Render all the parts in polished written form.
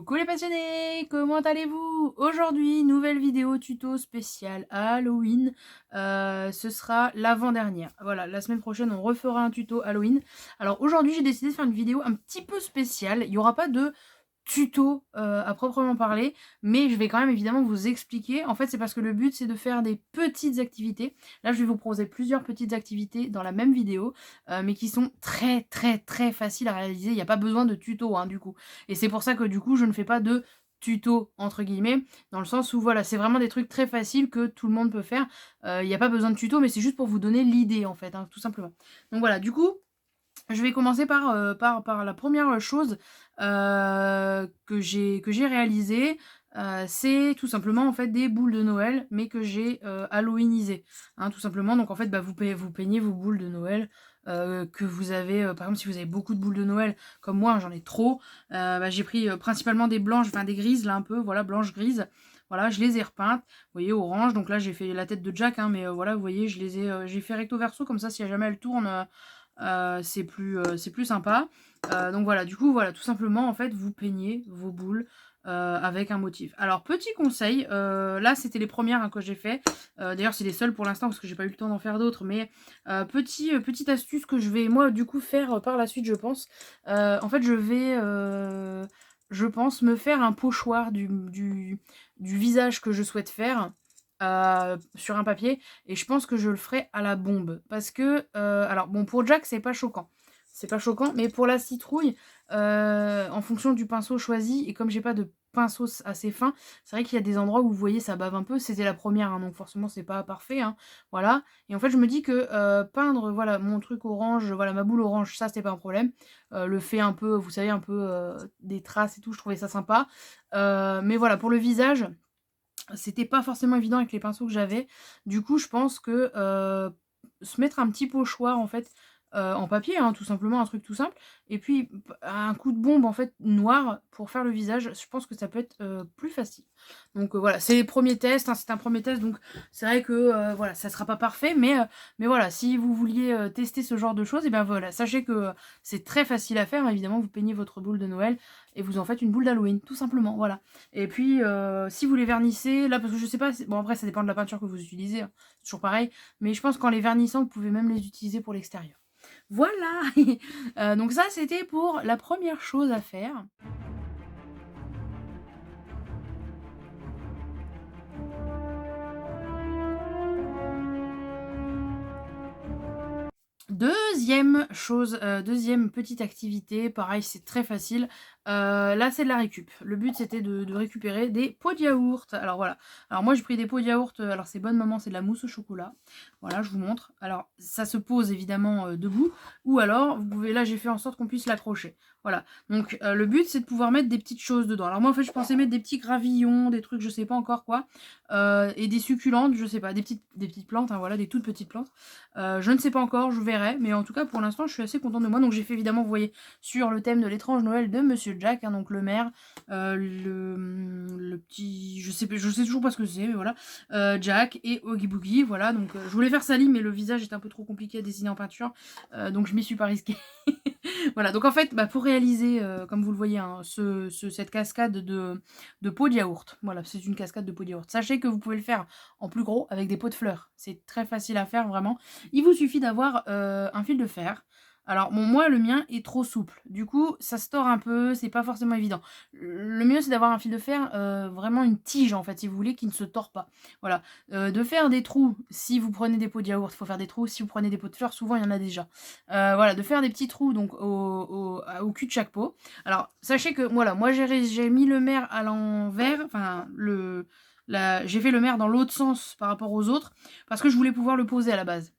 Coucou les passionnés, comment allez-vous? Aujourd'hui, nouvelle vidéo tuto spéciale Halloween. Ce sera l'avant-dernière. Voilà, la semaine prochaine, on refera un tuto Halloween. Alors aujourd'hui, j'ai décidé de faire une vidéo un petit peu spéciale. Il n'y aura pas de tuto à proprement parler, mais je vais quand même évidemment vous expliquer. En fait, c'est parce que le but, c'est de faire des petites activités. Là, je vais vous proposer plusieurs petites activités dans la même vidéo, mais qui sont très, très, très faciles à réaliser. Il n'y a pas besoin de tuto, hein, du coup. Et c'est pour ça que, du coup, je ne fais pas de tuto entre guillemets, dans le sens où voilà, c'est vraiment des trucs très faciles que tout le monde peut faire. Il n'y a pas besoin de tuto, mais c'est juste pour vous donner l'idée, en fait, hein, tout simplement. Donc voilà, du coup, je vais commencer par la première chose que j'ai réalisée. C'est tout simplement en fait des boules de Noël, mais que j'ai halloweenisées. Hein, tout simplement. Donc en fait, bah, vous peignez vos boules de Noël. Que vous avez, par exemple, si vous avez beaucoup de boules de Noël, comme moi, hein, j'en ai trop, bah, j'ai pris principalement des blanches, enfin des grises là un peu, voilà, blanches-grises. Voilà, je les ai repeintes, vous voyez, orange. Donc là, j'ai fait la tête de Jack, hein, mais voilà, vous voyez, j'ai fait recto verso, comme ça, si jamais elle tourne, c'est plus sympa. Donc voilà, du coup, voilà, tout simplement, en fait, vous peignez vos boules avec un motif. Alors, petit conseil, là, c'était les premières hein, que j'ai fait. D'ailleurs, c'est les seules pour l'instant, parce que j'ai pas eu le temps d'en faire d'autres. Mais petite astuce que je vais, moi, du coup, faire par la suite, je pense. En fait, je pense, me faire un pochoir du visage que je souhaite faire. Sur un papier et je pense que je le ferai à la bombe parce que alors bon pour Jack c'est pas choquant mais pour la citrouille en fonction du pinceau choisi et comme j'ai pas de pinceau assez fin, c'est vrai qu'il y a des endroits où vous voyez ça bave un peu, c'était la première hein, donc forcément c'est pas parfait hein, voilà. Et en fait je me dis que peindre voilà mon truc orange, voilà ma boule orange, ça c'était pas un problème. Le fait un peu vous savez un peu des traces et tout, je trouvais ça sympa. Mais voilà pour le visage c'était pas forcément évident avec les pinceaux que j'avais. Du coup, je pense que se mettre un petit pochoir en fait en papier, hein, tout simplement, un truc tout simple, et puis un coup de bombe en fait noir pour faire le visage, je pense que ça peut être plus facile. Donc voilà, c'est les premiers tests, hein, c'est un premier test, donc c'est vrai que voilà, ça sera pas parfait, mais voilà, si vous vouliez tester ce genre de choses, et ben voilà, sachez que c'est très facile à faire. Évidemment, vous peignez votre boule de Noël et vous en faites une boule d'Halloween, tout simplement, voilà. Et puis, si vous les vernissez, là, parce que je sais pas, bon après ça dépend de la peinture que vous utilisez, hein, c'est toujours pareil, mais je pense qu'en les vernissant, vous pouvez même les utiliser pour l'extérieur. Voilà. Donc ça, c'était pour la première chose à faire. Deuxième chose, deuxième petite activité, pareil, c'est très facile. Là, c'est de la récup. Le but, c'était de récupérer des pots de yaourt. Alors voilà. Alors moi, j'ai pris des pots de yaourt. Alors c'est bonne maman, c'est de la mousse au chocolat. Voilà, je vous montre. Alors ça se pose évidemment debout. Ou alors, vous pouvez. Là, j'ai fait en sorte qu'on puisse l'accrocher. Voilà. Donc le but, c'est de pouvoir mettre des petites choses dedans. Alors moi, en fait, je pensais mettre des petits gravillons, des trucs, je sais pas encore quoi, et des succulentes, je sais pas, des petites plantes. Hein, voilà, des toutes petites plantes. Je ne sais pas encore, je verrai, mais en tout cas pour l'instant je suis assez contente de moi. Donc j'ai fait évidemment, vous voyez, sur le thème de l'étrange Noël de Monsieur Jack, hein, donc le maire, le petit, je sais toujours pas ce que c'est, mais voilà, Jack et Oogie Boogie, voilà. Donc je voulais faire Sally, mais le visage est un peu trop compliqué à dessiner en peinture, donc je m'y suis pas risquée. Voilà, donc en fait, bah, pour réaliser, comme vous le voyez, hein, cette cascade de pots de yaourt, voilà, c'est une cascade de pots de yaourt. Sachez que vous pouvez le faire en plus gros avec des pots de fleurs. C'est très facile à faire, vraiment. Il vous suffit d'avoir un fil de fer. Alors, bon, moi, le mien est trop souple. Du coup, ça se tord un peu, c'est pas forcément évident. Le mieux, c'est d'avoir un fil de fer, vraiment une tige, en fait, si vous voulez, qui ne se tord pas. Voilà. De faire des trous, si vous prenez des pots de yaourt, il faut faire des trous. Si vous prenez des pots de fleurs, souvent, il y en a déjà. Voilà, de faire des petits trous, donc, au cul de chaque pot. Alors, sachez que, voilà, moi, j'ai mis le maire à l'envers, enfin, j'ai fait le maire dans l'autre sens par rapport aux autres, parce que je voulais pouvoir le poser à la base.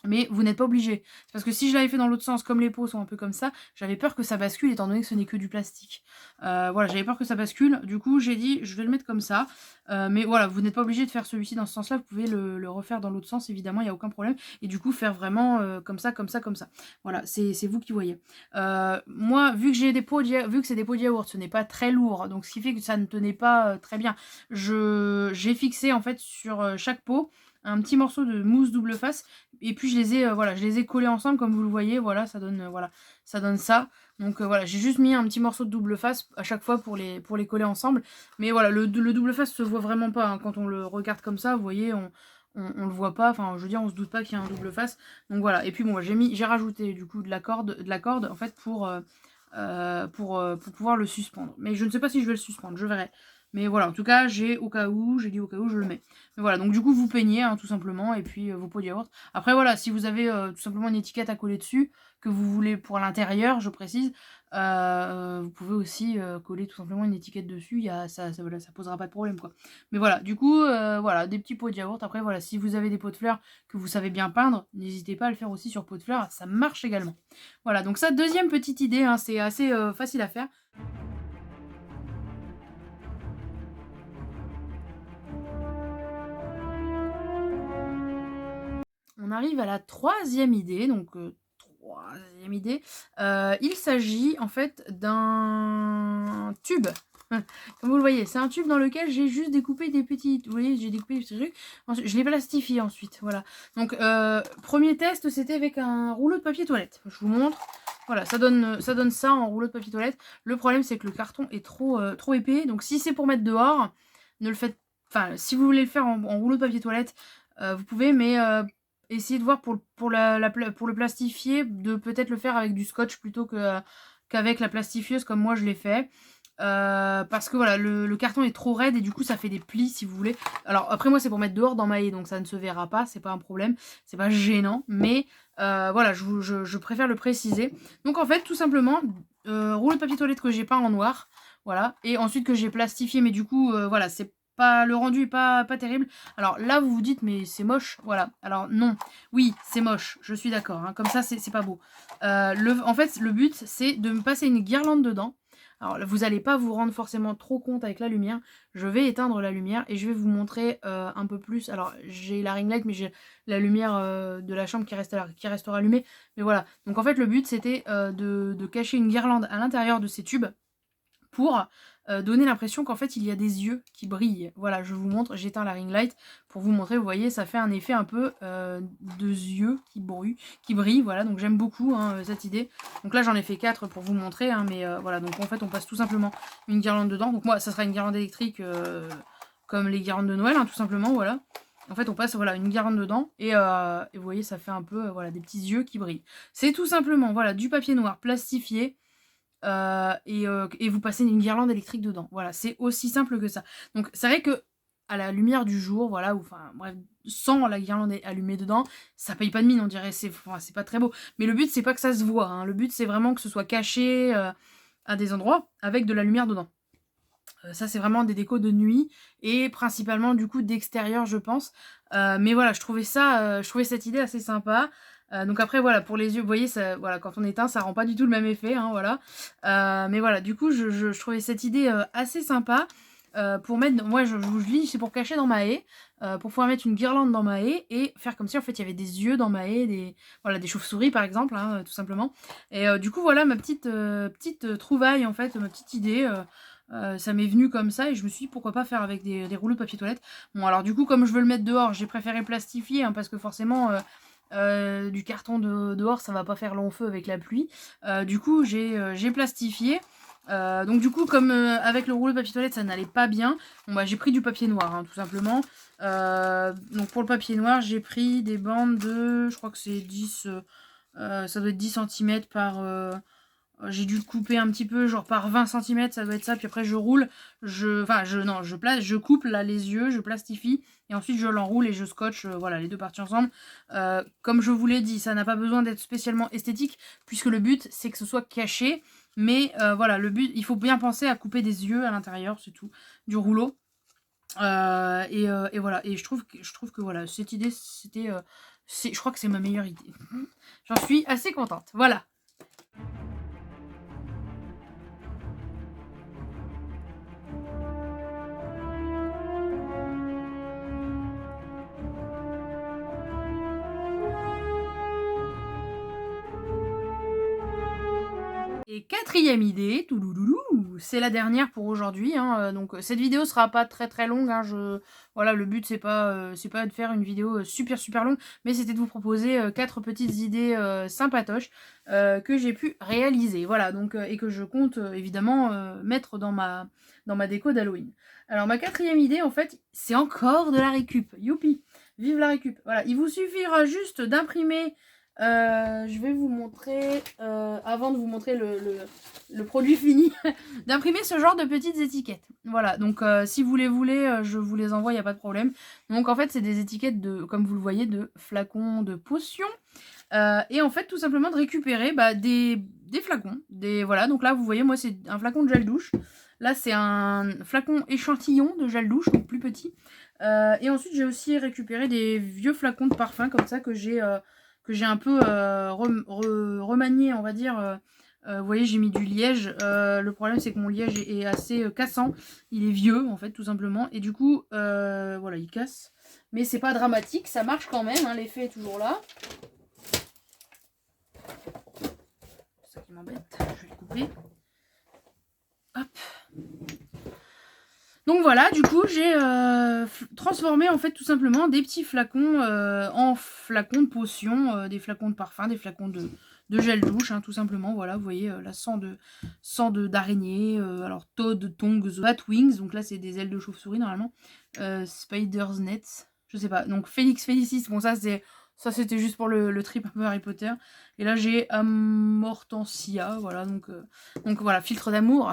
Mais vous n'êtes pas obligé. C'est parce que si je l'avais fait dans l'autre sens, comme les pots sont un peu comme ça, j'avais peur que ça bascule, étant donné que ce n'est que du plastique. Voilà, j'avais peur que ça bascule. Du coup, j'ai dit, je vais le mettre comme ça. Mais voilà, vous n'êtes pas obligé de faire celui-ci dans ce sens-là. Vous pouvez le refaire dans l'autre sens, évidemment, il n'y a aucun problème. Et du coup, faire vraiment comme ça, comme ça, comme ça. Voilà, c'est vous qui voyez. Moi, vu que c'est des pots de yaourt, ce n'est pas très lourd. Donc, ce qui fait que ça ne tenait pas très bien. J'ai fixé, en fait, sur chaque pot, un petit morceau de mousse double face et puis je les ai, voilà, je les ai collés ensemble comme vous le voyez, voilà, ça donne, voilà, ça donne ça. Donc voilà, j'ai juste mis un petit morceau de double face à chaque fois pour les coller ensemble. Mais voilà, le double face se voit vraiment pas, hein, quand on le regarde comme ça, vous voyez, on le voit pas, enfin je veux dire on se doute pas qu'il y a un double face. Donc voilà, et puis bon j'ai rajouté du coup de la corde en fait pour pouvoir le suspendre. Mais je ne sais pas si je vais le suspendre, je verrai. Mais voilà, en tout cas, j'ai dit au cas où, je le mets. Mais voilà, donc du coup, vous peignez, hein, tout simplement, et puis vos pots de yaourt. Après, voilà, si vous avez tout simplement une étiquette à coller dessus, que vous voulez pour l'intérieur, je précise, vous pouvez aussi coller tout simplement une étiquette dessus, voilà, ça posera pas de problème, quoi. Mais voilà, du coup, voilà, des petits pots de yaourt. Après, voilà, si vous avez des pots de fleurs que vous savez bien peindre, n'hésitez pas à le faire aussi sur pot de fleurs, ça marche également. Voilà, donc ça, deuxième petite idée, hein, c'est assez facile à faire. On arrive à la troisième idée, donc troisième idée. Il s'agit en fait d'un tube. Comme vous le voyez, c'est un tube dans lequel j'ai juste découpé des petites... Vous voyez, j'ai découpé des petits trucs. Ensuite, je l'ai plastifié ensuite, voilà. Donc, premier test, c'était avec un rouleau de papier toilette. Je vous montre. Voilà, ça donne ça en rouleau de papier toilette. Le problème, c'est que le carton est trop épais. Donc, si c'est pour mettre dehors, ne le faites... Enfin, si vous voulez le faire en rouleau de papier toilette, vous pouvez, mais... essayez de voir pour le plastifier, de peut-être le faire avec du scotch plutôt qu'avec la plastifieuse comme moi je l'ai fait. Parce que voilà, le carton est trop raide et du coup ça fait des plis si vous voulez. Alors après moi c'est pour mettre dehors dans ma haie, donc ça ne se verra pas, c'est pas un problème, c'est pas gênant, mais voilà, je préfère le préciser. Donc en fait tout simplement, rouleau de papier toilette que j'ai peint en noir, voilà, et ensuite que j'ai plastifié, mais du coup voilà, c'est pas, le rendu est pas terrible. Alors là vous vous dites mais c'est moche, voilà. Alors non, oui c'est moche, je suis d'accord, hein. Comme ça c'est pas beau. En fait le but c'est de me passer une guirlande dedans. Alors vous n'allez pas vous rendre forcément trop compte avec la lumière. Je vais éteindre la lumière et je vais vous montrer un peu plus. Alors j'ai la ring light mais j'ai la lumière de la chambre qui restera allumée. Mais voilà, donc en fait le but c'était de cacher une guirlande à l'intérieur de ces tubes pour donner l'impression qu'en fait il y a des yeux qui brillent. Voilà, je vous montre, j'éteins la ring light pour vous montrer, vous voyez, ça fait un effet un peu de yeux qui brillent, voilà, donc j'aime beaucoup, hein, cette idée. Donc là j'en ai fait 4 pour vous montrer, hein, mais voilà, donc en fait on passe tout simplement une guirlande dedans. Donc moi ça sera une guirlande électrique comme les guirlandes de Noël, hein, tout simplement, voilà. En fait on passe voilà une guirlande dedans et vous voyez ça fait un peu voilà des petits yeux qui brillent. C'est tout simplement voilà du papier noir plastifié. Et vous passez une guirlande électrique dedans. Voilà, c'est aussi simple que ça. Donc c'est vrai que à la lumière du jour, voilà, ou enfin bref, sans la guirlande allumée dedans, ça paye pas de mine, on dirait, c'est pas très beau. Mais le but c'est pas que ça se voit, hein. Le but c'est vraiment que ce soit caché à des endroits avec de la lumière dedans. Ça c'est vraiment des décos de nuit et principalement du coup d'extérieur je pense. Mais voilà, je trouvais cette idée assez sympa. Donc après voilà, pour les yeux, vous voyez, ça, voilà, quand on éteint ça rend pas du tout le même effet, hein, voilà. Mais voilà, du coup je trouvais cette idée assez sympa. Pour mettre, moi je vous dis, c'est pour cacher dans ma haie, pour pouvoir mettre une guirlande dans ma haie et faire comme si en fait il y avait des yeux dans ma haie, voilà, des chauves-souris par exemple, hein, tout simplement. Et du coup voilà ma petite trouvaille en fait, ma petite idée. Ça m'est venu comme ça et je me suis dit pourquoi pas faire avec des rouleaux de papier toilette. Bon alors du coup comme je veux le mettre dehors, j'ai préféré plastifier, hein, parce que forcément du carton dehors ça va pas faire long feu avec la pluie. Du coup j'ai plastifié. Donc du coup comme avec le rouleau de papier toilette ça n'allait pas bien, bon, bah, j'ai pris du papier noir, hein, tout simplement. Donc pour le papier noir j'ai pris des bandes de, je crois que c'est 10, ça doit être 10 cm par... j'ai dû le couper un petit peu, genre par 20 cm, ça doit être ça. Puis après, je roule, je coupe là les yeux, je plastifie. Et ensuite, je l'enroule et je scotche, voilà, les deux parties ensemble. Comme je vous l'ai dit, ça n'a pas besoin d'être spécialement esthétique, puisque le but, c'est que ce soit caché. Mais voilà, le but, il faut bien penser à couper des yeux à l'intérieur, c'est tout, du rouleau. Et voilà, et je trouve que voilà, cette idée, c'était... je crois que c'est ma meilleure idée. J'en suis assez contente, voilà. Et quatrième idée, toulouloulou, c'est la dernière pour aujourd'hui. Hein, donc cette vidéo sera pas très longue. Hein, voilà, le but c'est pas de faire une vidéo super longue, mais c'était de vous proposer 4 petites idées sympatoches que j'ai pu réaliser. Voilà, donc et que je compte évidemment mettre dans ma déco d'Halloween. Alors ma quatrième idée, en fait, c'est encore de la récup. Youpi, vive la récup. Voilà, il vous suffira juste d'imprimer. Je vais vous montrer, avant de vous montrer le produit fini, d'imprimer ce genre de petites étiquettes. Voilà, donc si vous les voulez, je vous les envoie, il n'y a pas de problème. Donc en fait, c'est des étiquettes de, comme vous le voyez, de flacons de potions. Et en fait, tout simplement de récupérer des flacons. Voilà, donc là, vous voyez, moi, c'est un flacon de gel douche. Là, c'est un flacon échantillon de gel douche, donc plus petit. Et ensuite, j'ai aussi récupéré des vieux flacons de parfum, comme ça, que j'ai un peu remanié, on va dire. Vous voyez, j'ai mis du liège. Le problème, c'est que mon liège est assez cassant. Il est vieux, en fait, tout simplement. Et du coup, voilà, il casse. Mais c'est pas dramatique, ça marche quand même. Hein, l'effet est toujours là. C'est ça qui m'embête. Je vais le couper. Hop. Donc voilà, du coup, j'ai transformé en fait tout simplement des petits flacons en flacons de potions, des flacons de parfum, des flacons de gel douche, hein, tout simplement. Voilà, vous voyez, là, sang d'araignée, alors Toad, Tongs, Batwings, donc là, c'est des ailes de chauve-souris normalement, Spider's Nets, je sais pas, donc Félix Félicis, bon, ça c'était juste pour le trip un peu Harry Potter. Et là j'ai Amortensia, voilà, donc voilà, filtre d'amour.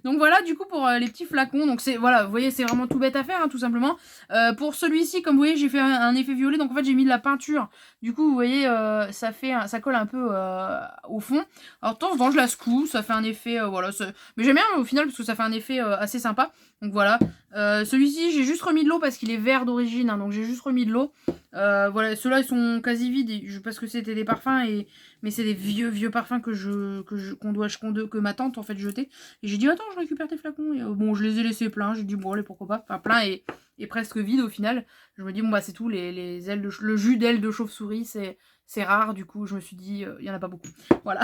Donc voilà, du coup pour les petits flacons, donc c'est, voilà, vous voyez, c'est vraiment tout bête à faire, hein, tout simplement. Pour celui-ci, comme vous voyez, j'ai fait un effet violet, donc en fait j'ai mis de la peinture. Du coup, vous voyez, ça colle un peu au fond. Alors de temps en temps, je la secoue, ça fait un effet, voilà. Mais j'aime bien au final parce que ça fait un effet assez sympa. Donc voilà. Celui-ci, j'ai juste remis de l'eau parce qu'il est vert d'origine, hein, donc j'ai juste remis de l'eau. Voilà, ceux-là ils sont quasi vides parce que c'était des parfums, mais c'est des vieux parfums que ma tante en fait jetait. Et j'ai dit attends, je récupère tes flacons. Et, bon, je les ai laissés pleins, j'ai dit bon allez, pourquoi pas. Enfin plein et presque vide au final. Je me dis bon bah c'est tout, les ailes le jus d'ailes de chauve-souris c'est rare, du coup je me suis dit il y en a pas beaucoup. Voilà.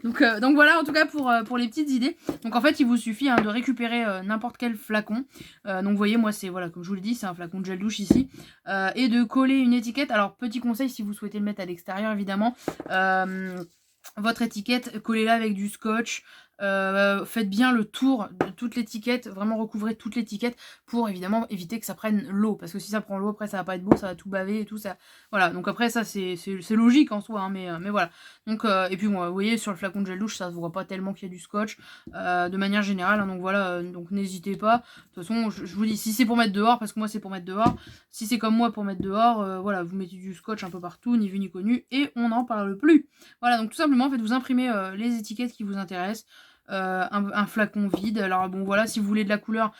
donc voilà en tout cas pour les petites idées. Donc en fait il vous suffit de récupérer n'importe quel flacon. Donc vous voyez, moi c'est, voilà, comme je vous l'ai dit, c'est un flacon de gel douche ici. Et de coller une étiquette. Alors petit conseil, si vous souhaitez le mettre à l'extérieur évidemment, votre étiquette, collez-la avec du scotch. Faites bien le tour de toute l'étiquette, vraiment recouvrez toute l'étiquette pour évidemment éviter que ça prenne l'eau, parce que si ça prend l'eau après ça va pas être beau, ça va tout baver et tout ça. Voilà, donc après ça c'est logique en soi, hein, mais voilà. Donc et puis bon, vous voyez sur le flacon de gel douche ça se voit pas tellement qu'il y a du scotch de manière générale, hein, donc voilà, donc n'hésitez pas. De toute façon je vous dis, si c'est pour mettre dehors, parce que moi c'est pour mettre dehors, si c'est comme moi pour mettre dehors, voilà, vous mettez du scotch un peu partout, ni vu ni connu, et on n'en parle plus. Voilà, donc tout simplement en fait vous imprimez les étiquettes qui vous intéressent. Un flacon vide. Alors bon voilà, si vous voulez de la couleur,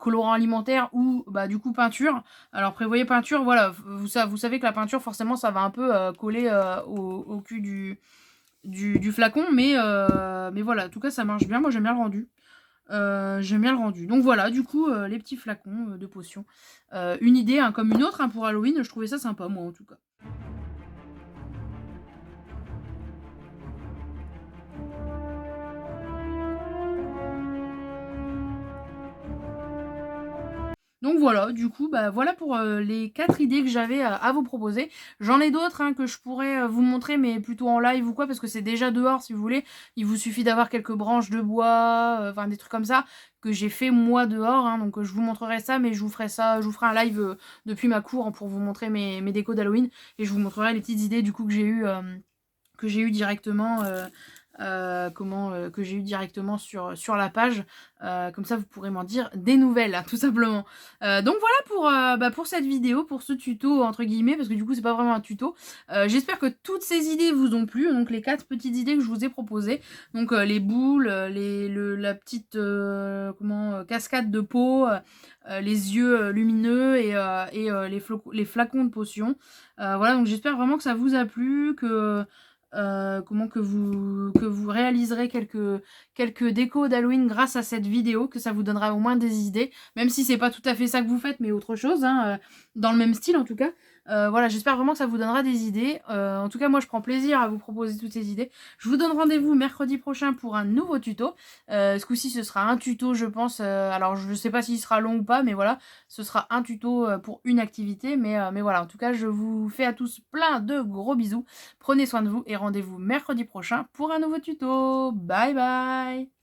colorant alimentaire ou du coup peinture, alors prévoyez peinture. Voilà, vous savez que la peinture forcément ça va un peu coller au cul du flacon, mais voilà, en tout cas ça marche bien, moi j'aime bien le rendu. Donc voilà, du coup les petits flacons de potions, une idée comme une autre pour Halloween, je trouvais ça sympa moi en tout cas. Donc voilà, du coup, voilà pour les 4 idées que j'avais à vous proposer. J'en ai d'autres que je pourrais vous montrer, mais plutôt en live ou quoi, parce que c'est déjà dehors si vous voulez. Il vous suffit d'avoir quelques branches de bois, enfin des trucs comme ça, que j'ai fait moi dehors. Donc je vous montrerai ça, mais je vous ferai un live depuis ma cour pour vous montrer mes décos d'Halloween. Et je vous montrerai les petites idées du coup que j'ai eu directement. Que j'ai eu directement sur la page, comme ça vous pourrez m'en dire des nouvelles, tout simplement. Donc voilà pour cette vidéo, pour ce tuto entre guillemets, parce que du coup c'est pas vraiment un tuto. J'espère que toutes ces idées vous ont plu, donc les 4 petites idées que je vous ai proposées, donc les boules, la petite cascade de peau, les yeux lumineux et les flacons de potions. Voilà, donc j'espère vraiment que ça vous a plu, que comment que vous réaliserez quelques décos d'Halloween grâce à cette vidéo, que ça vous donnera au moins des idées, même si c'est pas tout à fait ça que vous faites, mais autre chose, hein, dans le même style en tout cas. Voilà, j'espère vraiment que ça vous donnera des idées. En tout cas, moi, je prends plaisir à vous proposer toutes ces idées. Je vous donne rendez-vous mercredi prochain pour un nouveau tuto. Ce coup-ci, ce sera un tuto, je pense. Alors, je sais pas s'il sera long ou pas, mais voilà, ce sera un tuto pour une activité. Mais voilà, en tout cas, je vous fais à tous plein de gros bisous. Prenez soin de vous et rendez-vous mercredi prochain pour un nouveau tuto. Bye bye!